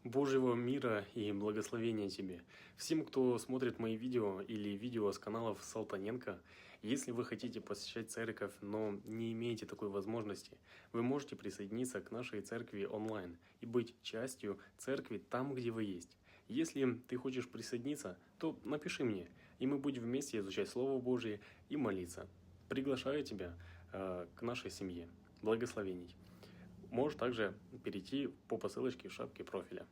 Божьего мира и благословения тебе. Всем, кто смотрит мои видео или видео с каналов Салтаненко, если вы хотите посещать церковь, но не имеете такой возможности, вы можете присоединиться к нашей церкви онлайн и быть частью церкви там, где вы есть. Если ты хочешь присоединиться, то напиши мне, и мы будем вместе изучать Слово Божие и молиться. Приглашаю тебя к нашей семье. Благословений. Можешь также перейти по ссылочке в шапке профиля.